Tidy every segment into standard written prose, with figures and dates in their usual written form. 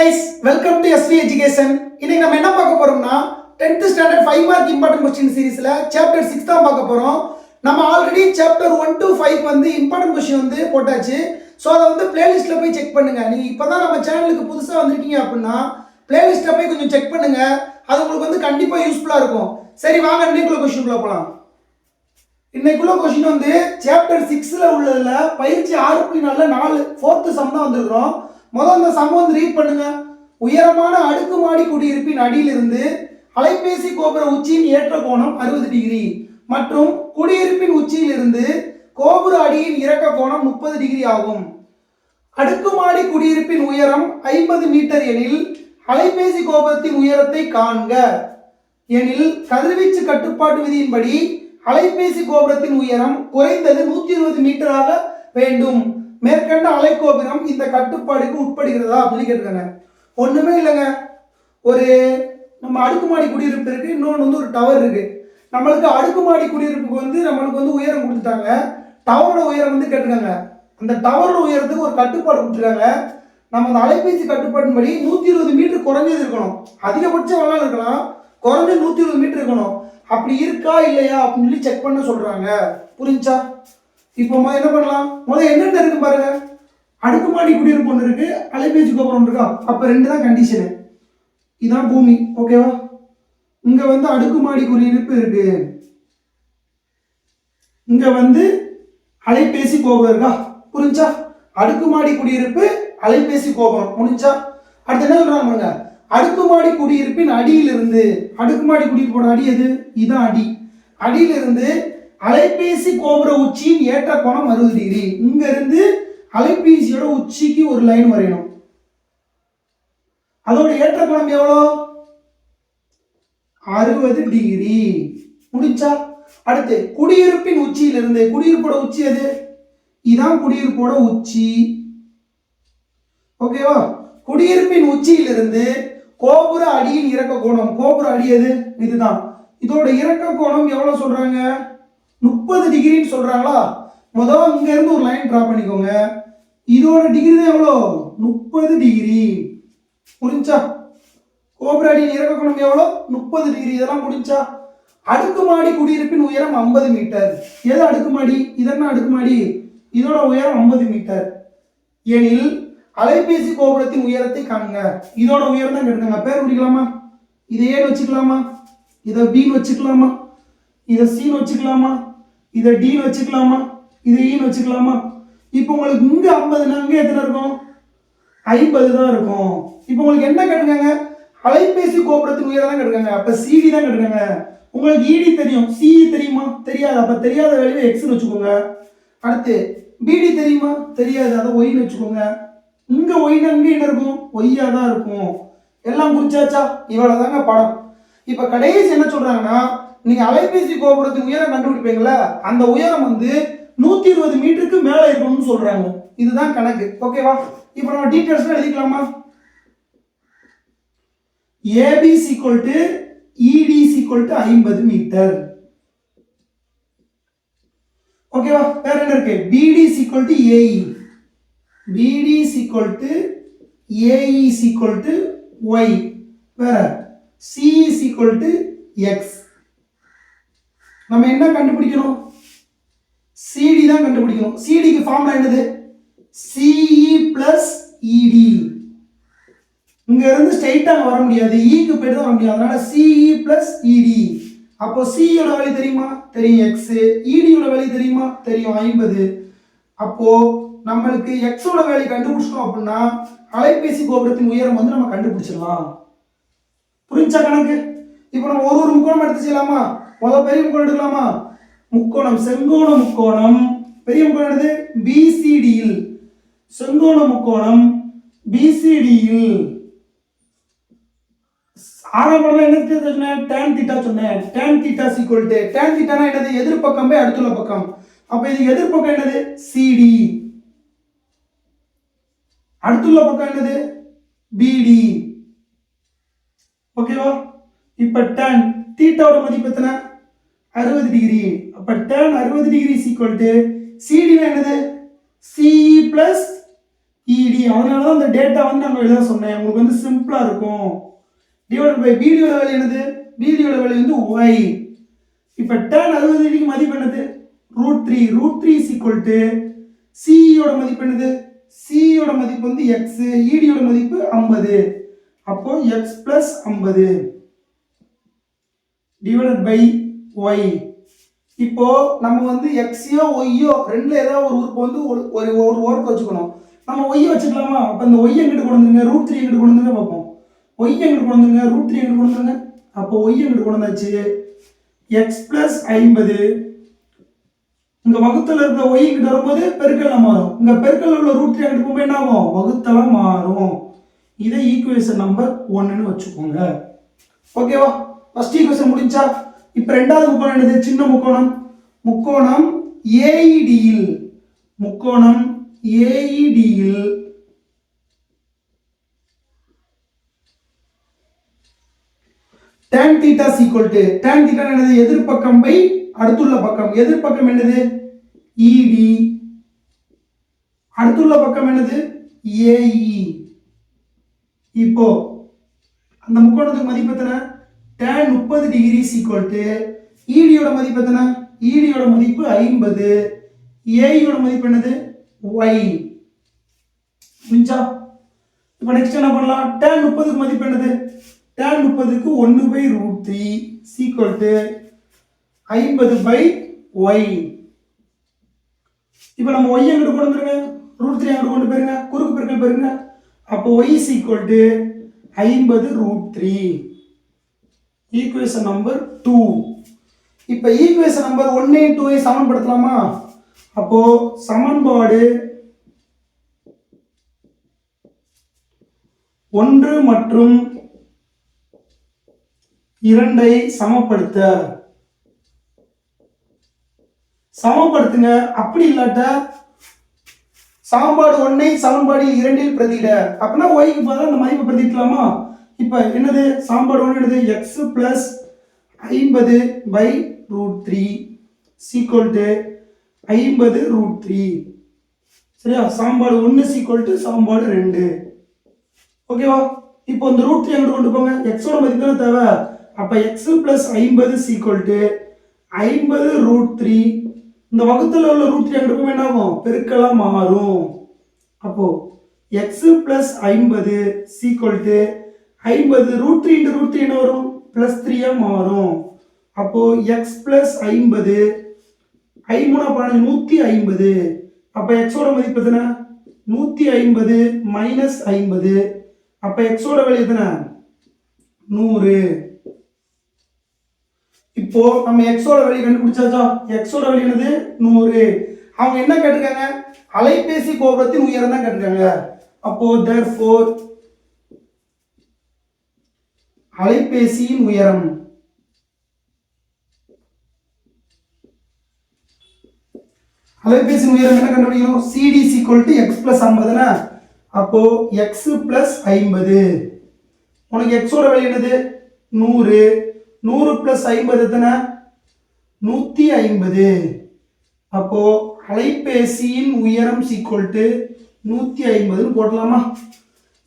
guys, welcome to SV Education. இன்னைக்கு நம்ம என்ன பார்க்க போறோம்னா 10th standard 5 mark important question seriesல chapter 6 தான் பார்க்க போறோம். நம்ம ஆல்ரெடி chapter 1 to 5 வந்து important question வந்து போட்டாச்சு. சோ அத வந்து பிளேலிஸ்ட்ல போய் செக் பண்ணுங்க. நீங்க இப்பதான் நம்ம சேனலுக்கு புதுசா வந்திருக்கீங்க அப்படினா பிளேலிஸ்ட்ல போய் கொஞ்சம் செக் பண்ணுங்க. அது உங்களுக்கு வந்து கண்டிப்பா யூஸ்ஃபுல்லா இருக்கும். சரி வாங்க இன்னைக்குள்ள क्वेश्चनக்குள்ள போலாம். இன்னைக்குள்ள क्वेश्चन வந்து chapter 6ல உள்ளதுல பயிற்சி 6.4 4th சம் தான் வந்திருக்கோம். முதல்ல இந்த சம் வந்து ரீட் பண்ணுங்க. உயரமான அடுக்குமாடி குடியிருப்பின் அடியிலிருந்து அலைபேசி கோபுர உச்சியின் ஏற்ற கோணம் 60 டிகிரி மற்றும் குடியிருப்பின் உச்சியிலிருந்து கோபுர அடியின் இறக்க கோணம் 30 டிகிரி ஆகும். அடுக்குமாடி குடியிருப்பின் உயரம் 50 மீட்டர் எனில் அலைபேசி கோபுரத்தின் உயரத்தை காண்க. எனில் கதிர்வீச்சு கட்டுப்பாட்டு விதியின்படி அலைபேசி கோபுரத்தின் உயரம் குறைந்தது 120 மீட்டராக வேண்டும். மேற்கண்ட அலைக்கோபுரம் இந்த கட்டுப்பாடுக்கு உட்படுகிறதா அப்படின்னு கேட்டிருக்காங்க. ஒண்ணுமே இல்லைங்க. ஒரு நம்ம அடுக்குமாடி குடியிருப்பு இருக்கு, இன்னொன்று வந்து ஒரு டவர் இருக்கு. நம்மளுக்கு அடுக்குமாடி குடியிருப்புக்கு வந்து நம்மளுக்கு வந்து உயரம் கொடுத்துட்டாங்க. டவரோட உயரம் வந்து கேட்டிருக்காங்க. அந்த டவரோட உயரத்துக்கு ஒரு கட்டுப்பாடு கொடுத்துருக்காங்க. நம்ம அந்த அலைபேசி கட்டுப்பாட்டின் படி 120 மீட்டர் குறைஞ்சது இருக்கணும். அதிகபட்சம் வேணாலும் இருக்கலாம், குறைஞ்ச 120 மீட்டர் இருக்கணும். அப்படி இருக்கா இல்லையா அப்படின்னு சொல்லி செக் பண்ண சொல்றாங்க. புரிஞ்சா? இப்போ என்ன பண்ணலாம்? முதல்ல என்னென்ன இருக்கு பாருங்க. அடுக்குமாடி குடியிருப்பு ஒன்று இருக்கு, அலைபேசி கோபுரம் ஒன்று இருக்கா. அப்ப ரெண்டு தான் கண்டிஷனு. இதான் பூமி, ஓகேவா? இங்க வந்து அடுக்குமாடி குடியிருப்பு இருக்கு, இங்க வந்து அலைபேசி கோபுரம் இருக்கா. புரிஞ்சா? அடுக்குமாடி குடியிருப்பு, அலைபேசி கோபுரம் முடிஞ்சா. அடுத்து என்ன சொல்றாங்க பாருங்க. அடுக்குமாடி குடியிருப்பின் அடியிலிருந்து, அடுக்குமாடி குடியிருப்போட அடி எது? இதான் அடி. அடியிலிருந்து அலைபேசி கோபுர உச்சியின் ஏற்ற கோணம் 60 டிகிரி. இங்க இருந்து அலைபேசியோட உச்சிக்கு ஒரு லைன் வரையணும். அதோட ஏற்ற கோணம் எவ்வளோ? 60 டிகிரி. முடிஞ்சா? அடுத்து குடியிருப்பின் உச்சியிலிருந்து, குடியிருப்போட உச்சி எது? இதான் குடியிருப்போட உச்சி, ஓகேவா? குடியிருப்பின் உச்சியிலிருந்து கோபுர அடியின் இறக்க கோணம், கோபுர அடி எது? இதுதான். இதோட இறக்க கோணம் எவ்வளவு சொல்றாங்க? 30 டிகிரின்னு சொல்றாங்களா? முதல்ல இங்க இருந்து ஒரு லைன் டிரா பண்ணிக்கோங்க. இதோட டிகிரி தான் எவ்வளோ? 30 டிகிரி. புரிஞ்சா? கோபுர அடியின் இறக்க கோணம் எவ்வளோ? 30 டிகிரி. இதெல்லாம் முடிஞ்சா? அடுக்குமாடி குடியிருப்பின் உயரம் 50 மீட்டர். எது அடுக்குமாடி? இதென்ன அடுக்குமாடி? இதோட உயரம் 50 மீட்டர் எனில் அலைபேசி கோபுரத்தின் உயரத்தை காணுங்க. இதோட உயரம் தான் கேட்டாங்க. பேர் குறிக்கலாமா? இதை ஏன்னு வச்சுக்கலாமா? இதை பின்னு வச்சுக்கலாமா? இதை சின்னு வச்சுக்கலாமா? இதை டின்னு வச்சுக்கலாமா? இதை ஈன்னு வச்சுக்கலாமா? இப்போ உங்களுக்கு இங்க 50னா இங்க எத்தனை இருக்கும்? 50 தான் இருக்கும். இப்போ உங்களுக்கு என்ன கேட்டுருக்காங்க? அலைபேசி கோபுரத்தின் உயரம் தான் கேட்டுருக்காங்க. அப்ப சிடி தான் கேட்டுருக்காங்க. உங்களுக்கு இடி தெரியும், சிஇ தெரியுமா? தெரியாது. அப்ப தெரியாத வேல்யூ எக்ஸ்னு வச்சுக்கோங்க. அடுத்து பிடி தெரியுமா? தெரியாது. அதை ஒய்னு வச்சுக்கோங்க. இங்க ஒய்னா இங்க என்ன இருக்கும்? ஒய்யா தான் இருக்கும். எல்லாம் குறிச்சாச்சா? இவ்வளவுதாங்க படம். இப்ப கடைசி என்ன சொல்றாங்கன்னா, நீங்க அலைபேசி கோபுரத்தின் உயரம் கண்டுபிடிப்பீங்களா, அந்த உயரம் வந்து 120 மீட்டருக்கு மேல இருக்கணும்னு சொல்றாங்க. இதுதான் கணக்கு, ஓகேவா? இப்போ நம்ம டீடைல்ஸ் எழுதிக்கலாமா? AB ED 50 மீட்டர், ஓகேவா? வேற என்ன இருக்கு? BD AE, BD AE Y, வேற CE X. நம்ம என்ன கண்டுபிடிக்கணும்? CD தான் கண்டுபிடிக்கணும். CD க்கு ஃபார்முலா என்னது? CE plus ED. இங்க இருந்து ஸ்ட்ரைட்டா வர முடியாது, E க்கு போய்ட்டு தான் வர முடியும். அதனால CE plus ED. அப்போ CE யோட வேல்யூ தெரியுமா? தெரியும், X. ED யோட வேல்யூ தெரியுமா? தெரியும், 50. அப்போ நம்மளுக்கு X ஓட வேல்யூ கண்டுபிடிச்சோம் அப்படின்னா அலைபேசி கோபுரத்தின் உயரம் வந்து நம்ம கண்டுபிடிச்சிடலாம். புரிஞ்சா கணக்கு? இப்போ நம்ம ஒரு முக்கோணம் எடுத்து செய்யலாமா? முதல்ல பெரிய முக்கோணம் எடுக்கலாமா? முக்கோணம், செங்கோண முக்கோணம். பெரிய முக்கோணம் எடுத்து BCD-யில், செங்கோண முக்கோணம் BCD-யில். ஆரம்பத்துல என்ன சொன்னேன்? tan θ சொன்னேன். tan θ tan θனா என்னது? எதிர்பக்கம் பை அடுத்துள்ள பக்கம். அப்ப இது எதிர்பக்கம் என்னது? CD. அடுத்துள்ள பக்கம் என்னது? BD. ஓகேவா? இப்ப tan தீட்டாவோட மதிப்பு எத்தனை? 60 டிகிரி. அப்ப tan 60 டிகிரி CD என்னது? CE plus ED அதனால தான் இந்த டேட்டா வந்து நாங்கள் எழுத சொன்னேன், உங்களுக்கு வந்து சிம்பிளாக இருக்கும். டிவைட் பை பிடியோட வேல்யூ என்னது, பிடியோட வேல்யூ வந்து ஒய். இப்போ tan 60 டிகிரிக்கு மதிப்பு என்னது, √3. √3 இஸ் ஈக்குவல் டு சியோட மதிப்பு என்னது, சியோட மதிப்பு வந்து எக்ஸ், ஈடியோட மதிப்பு 50. அப்போ x plus 50 divided by y. இப்போ நம்ம வந்து எக்ஸையோ ஒய்யோ ரெண்டுல ஏதாவது ஒரு உறுப்பு வந்து ஒரு ஓரத்தை வச்சுக்கணும். நம்ம ஒய்யை வச்சுக்கலாமா? அப்போ இந்த ஒய் எங்கிட்ட கொண்டு வந்துருங்க, √3 எங்கிட்ட கொண்டு வந்துருங்க பார்ப்போம். ஒய் எங்கிட்ட கொண்டு வந்துருங்க, √3 எங்கிட்ட கொண்டு வந்துருங்க. அப்போ ஒய் எங்கிட்ட கொண்டு வந்தாச்சு, எக்ஸ் பிளஸ் 50. இங்க வகுத்தல இருக்கிற ஒய் கிட்ட வரும்போது பெருக்கல்ல மாறும். இங்க பெருக்கல்ல உள்ள √3 எங்கிட்ட போகும்போது என்ன ஆகும், வகுத்தல மாறும். இதை ஈக்குவேஷன் நம்பர் 1ன்னு வச்சுக்கோங்க. ஓகேவா? ஃபர்ஸ்ட் ஈக்குவேஷன் முடிஞ்சா. இப்போ ரெண்டாவது முக்கோணம் என்னது, சின்ன முக்கோணம். முக்கோணம் ஏஇடியில், முக்கோணம் ஏஇடியில் tan theta is equal to, tan theta என்னது, எதிர்பக்கம் பை அடுத்துள்ள பக்கம். எதிர்பக்கம் என்னது, ED, அடுத்துள்ள பக்கம் என்னது, AE. இப்போ அந்த முக்கோணத்துக்கு மதிப்பு எத்தனை, tan 30 degree is equal to ED யோட மதிப்பு எத்தனை, ED யோட மதிப்பு 50, AE யோட மதிப்பு என்னது, Y. முடிஞ்சா? இப்போ நெக்ஸ்ட் என்ன பண்ணலாம், tan 30க்கு மதிப்பு என்னது, tan 30க்கு 1/√3 is equal to 50/y. இப்போ நம்ம y எங்கிட்ட கொண்டு வந்துருங்க, √3 எங்கிட்ட கொண்டு போயிருங்க, குறுக்கு பெருக்கல் பெருங்க. அப்போ y is equal to 50√3. Equation number 2. இப்போ ஈக்குவேஷன் நம்பர் 1 2 சமன்படுத்தலாமா? அப்போ சமன்பாடு 1 மற்றும் 2 சமப்படுத்த, சமப்படுத்துங்க. அப்படி இல்லாட்ட சமன்பாடு 1 சமன்பாடு 2 பிரதியிட. அப்படின்னா ஒய்க்கு பதிலாக அந்த மதிப்பை பிரதிக்கலாமா? இப்போ என்னது, சமன்பாடு 1 என்னது, எக்ஸ் பிளஸ் 50/√3 ஈக்குவல் டு 50√3. சரியா? சமன்பாடு 1 ஈக்குவல் டு சமன்பாடு 2. ஓகேவா? இப்போ இந்த √3 எங்கிட்ட கொண்டு போங்க, எக்ஸோட மதிப்பு தானே தேவை. அப்போ எக்ஸ் பிளஸ் 50 ஈக்குவல் டு 50√3. இந்த வகுத்துல உள்ள √3 எங்கிட்ட போய் என்ன ஆகும், பெருக்கலா மாறும். அப்போ எக்ஸ் பிளஸ் 50 ஈக்குவல் டு 50 √3 × √3 என்ன வரும், +3 மாறும். அப்போ எக்ஸ் பிளஸ் 50 53 150. அப்போ எக்ஸோட மதிப்பு எத்தனை, 150 மைனஸ் 50. அப்போ எக்ஸோட வேல்யூ எத்தனை, 100. இப்போ நம்ம எக்ஸோட வேல்யூ கண்டுபிடிச்சாச்சா? எக்ஸோட வேல்யூ என்னது, 100. அவங்க என்ன கேட்டிருக்காங்க, அலைபேசி கோபுரத்தின் உயரம் தான் கேட்டிருக்காங்க. அப்போ therefore அலைபேசியின் உயரம், அலைபேசியின் உயரம் என்ன கண்டுபிடிக்கணும், CD = x + 50. அப்போ x + 50. உனக்கு எக்ஸோட வேல்யூ என்னது, 100. 100 + 50 எத்தனை, 150. அப்போ அலைபேசியின் உயரம் = 150 போடலாமா?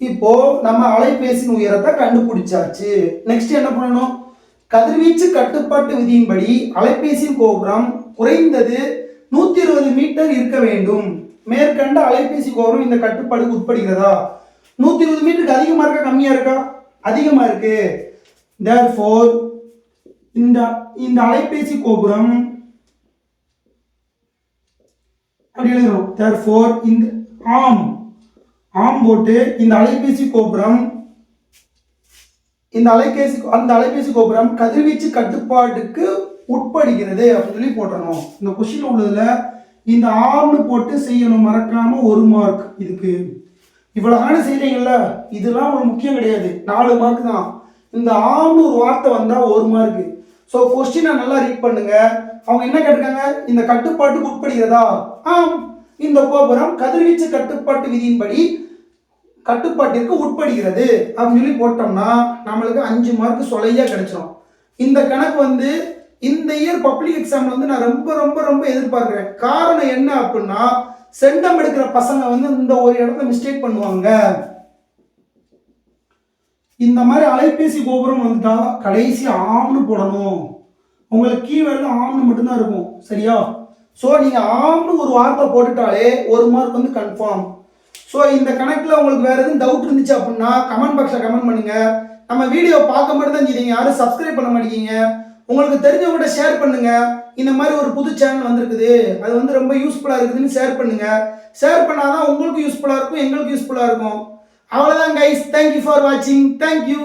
இப்போ நம்ம அலைபேசியின் உயரத்தை கண்டுபிடிச்சாச்சு. நெக்ஸ்ட் என்ன பண்ணணும், கதிர்வீச்சு கட்டுப்பாட்டு விதியின்படி அலைபேசியின் கோபுரம் குறைந்தது 120 மீட்டர் இருக்க வேண்டும். மேற்கண்ட அலைபேசி கோபுரம் இந்த கட்டுப்பாடுக்கு உட்படுகிறதா? 120 மீட்டருக்கு அதிகமா இருக்கா கம்மியா இருக்கா? அதிகமா இருக்கு. therefore இந்த அலைபேசி கோபுரம் அப்படி எழுதணும். therefore இந்த ஆம் போட்டு இந்த அலைபேசி கோபுரம், அந்த அலைபேசி கோபுரம் கதிர்வீச்சு கட்டுப்பாட்டுக்கு உட்படுகிறது அப்படின்னு சொல்லி போட்டணும். இந்த கொஸ்டின் உள்ளதுல இந்த ஆம்னு போட்டு செய்யணும், மறக்காம 1 மார்க். இதுக்கு இவ்வளவு செய்றீங்கல்ல, இதெல்லாம் ஒரு முக்கியம் கிடையாது, 4 மார்க் தான். இந்த ஆம்னு ஒரு வார்த்தை வந்தா 1 மார்க். ஸோ கொஸ்டினை நல்லா ரீட் பண்ணுங்க. அவங்க என்ன கேட்டிருக்காங்க, இந்த கட்டுப்பாட்டுக்கு உட்படுகிறதா? ஆம், இந்த கோபுரம் கதிர்வீச்சு கட்டுப்பாட்டு விதியின்படி கட்டுப்பாட்டிற்கு உட்படுகிறது அப்படின்னு சொல்லி போட்டோம்னா நம்மளுக்கு 5 மார்க் சொலையா கிடைச்சிடும். இந்த கணக்கு இந்த இயர் பப்ளிக் எக்ஸாம்ல நான் ரொம்ப ரொம்ப ரொம்ப எதிர்பார்க்கிறேன். காரணம் என்ன அப்படின்னா, செண்டம் எடுக்கிற பசங்க வந்து இந்த ஒரு இடத்துல மிஸ்டேக் பண்ணுவாங்க. இந்த மாதிரி அலைபேசி கோபுரம் வந்துட்டா கடைசி ஆம்னு போடணும். உங்களுக்கு கீவேர்டில் ஆம்னு மட்டும்தான் இருக்கும். சரியா? ஸோ நீங்கள் ஆம்னு ஒரு வார்த்தை போட்டுட்டாலே 1 மார்க் வந்து கன்ஃபார்ம். ஸோ இந்த கணக்கில் உங்களுக்கு வேறு எதுவும் டவுட் இருந்துச்சு அப்படின்னா கமெண்ட் பாக்ஸில் கமெண்ட் பண்ணுங்கள். நம்ம வீடியோ பார்க்க மட்டும் தான் செய்றீங்க, யாரும் சப்ஸ்கிரைப் பண்ண மாட்டேங்க. உங்களுக்கு தெரிஞ்சவங்ககிட்ட ஷேர் பண்ணுங்கள். இந்த மாதிரி ஒரு புது சேனல் வந்திருக்குது, அது வந்து ரொம்ப யூஸ்ஃபுல்லாக இருக்குதுன்னு ஷேர் பண்ணுங்கள். ஷேர் பண்ணால் தான் உங்களுக்கு யூஸ்ஃபுல்லாக இருக்கும், எங்களுக்கு யூஸ்ஃபுல்லாக இருக்கும். அவ்வளோதான் கைஸ். தேங்க்யூ ஃபார் வாட்சிங். தேங்க்யூ.